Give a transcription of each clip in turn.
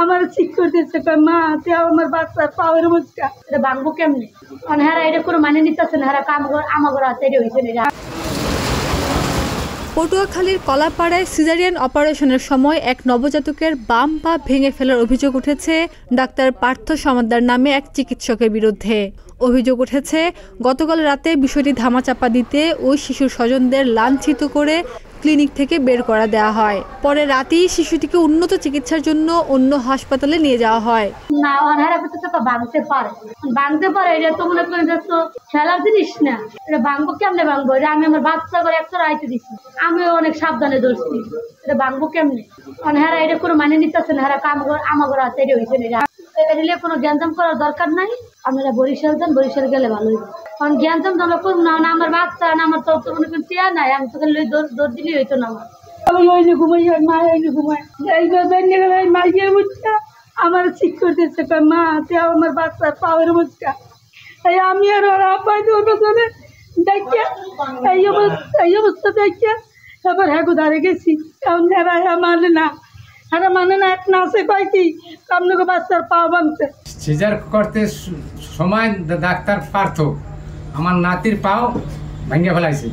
আমার ঠিক করতেছে মা আমার বাচ্চার পাওয়ার মুচকা এটা ভাঙবো কেমনি হারা এটা কোনো মানে নিতেছে না হারা কাম আমার হাতে হয়েছে না। পটুয়াখালীর কলাপাড়ায় সিজারিয়ান অপারেশনের সময় এক নবজাতকের বাম পা ভেঙে ফেলার অভিযোগ উঠেছে ডাক্তার পার্থ সমাদ্দার নামে এক চিকিৎসকের বিরুদ্ধে। অভিযোগ উঠেছে গতকাল রাতে বিষয়টি ধামাচাপা দিতে ওই শিশুর স্বজনদের লাঞ্ছিত করে ক্লিনিক থেকে বের করা দেওয়া হয়। পরে রাতেই শিশুটিকে উন্নত চিকিৎসার জন্য অন্য হাসপাতালে নিয়ে যাওয়া হয়। না অনহারা তো ভাঙতে পারে এটা তো মনে করেন তো খেলার জিনিস না, এটা ভাঙবো কেমনে ভাঙবো, এটা আমি আমার বাচ্চা করে একটা রাইতে দিচ্ছি, আমিও অনেক সাবধানে ধরছি, এটা ভাঙবো কেমনে অনহারা এটা কোনো মানে নিতেছে না, হারা কাম আমার হাতে হয়েছে না, এটা দিলে কোনো জ্ঞানজাম করার দরকার নাই। আপনারা বরিশাল যান, বরিশাল গেলে ভালো হইব, কারণ জ্ঞানজাম তো আমরা করবো না, আমার বাচ্চা না আমার তো মনে করেন চেয়ার নাই, আমি তো দৌড় দিলেই হইতো না আমার। আমি ওই ঘুমাই মা ওই ঘুমাই এই মাইয়ে বুঝছা আমার ঠিক করতেছে মা আমার বাচ্চার পাওয়ার মুচকা এই আমি আর ওরা আব্বাই তো ওখানে দেখিয়া এই অবস্থা দেখিয়া এবার হ্যাঁ ধারে গেছি, এখন হ্যাঁ মানে না, হ্যাঁ মানে না, এক নাচে পাই কি আপনাকে বাচ্চার পাওয়া ভাঙছে। সিজার করতে সময় ডাক্তার পার্থ আমার নাতির পাও ভেঙে ফেলাইছে,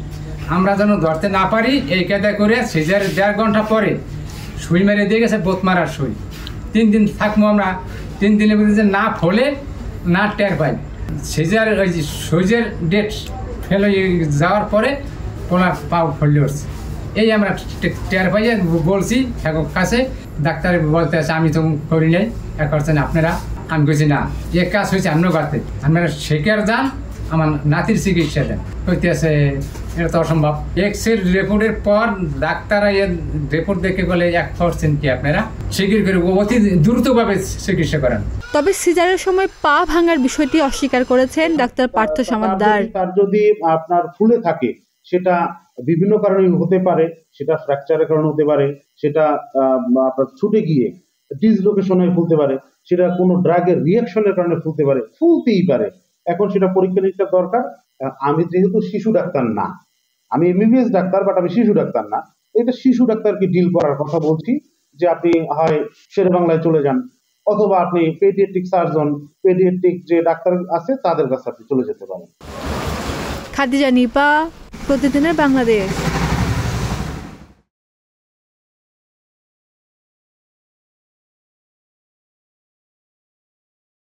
আমরা যেন ধরতে না পারি এই কায়দা করে সিজার 1.5 ঘন্টা পরে সুই মেরে দিয়ে গেছে, বোত মারার সুই। 3 দিন থাকবো আমরা, 3 দিনের মধ্যে যে না ফলে না টের পাই, সিজার ওই যে সুইজের ডেট ফেলে যাওয়ার পরে পোলার পাও ফলে উঠছে, এই আমরা টের পাইয়ে বলছি কাছে, ডাক্তার বলতে আছে আমি তো করি নাই, করছেন আপনারা, আমি বলছি না এক কাজ হয়েছে আপনার গাতে, আপনারা শেখার যান আমার নাতির চিকিৎসা দেন, কইতে আছে এটা তো অসম্ভব। এক্সের রিপোর্টের পর ডাক্তার রিপোর্ট দেখে বলে 1% কি আপনারা শিগগির করে অতি দ্রুতভাবে চিকিৎসা করেন। তবে সিজারের সময় পা ভাঙার বিষয়টি অস্বীকার করেছেন ডাক্তার পার্থ সমাদ্দার। তার যদি আপনার ফুলে থাকে সেটা বিভিন্ন কারণে হতে পারে, সেটা ফ্র্যাকচারের কারণে হতে পারে, সেটা আপনার ছুটে গিয়ে ডিসলোকেশনে ফুলতে পারে, সেটা কোনো ড্রাগের রিয়াকশনের কারণে ফুলতে পারে, ফুলতেই পারে। এখন সেটা পরীক্ষা নিরীক্ষা দরকার। আমি যেহেতু শিশু ডাক্তার না, আমি এমবিবিএস ডাক্তার, বাট আমি শিশু ডাক্তার না, এটা শিশু ডাক্তারকে ডিল করার কথা বলছি, যে আপনি হয় শেরে বাংলায় চলে যান, অথবা আপনি পেডিয়াট্রিক সার্জন, পেডিয়াট্রিক যে ডাক্তার আছে তাদের কাছে আপনি চলে যেতে পারেন। খাদিজা নিপা, প্রতিদিনের বাংলাদেশ।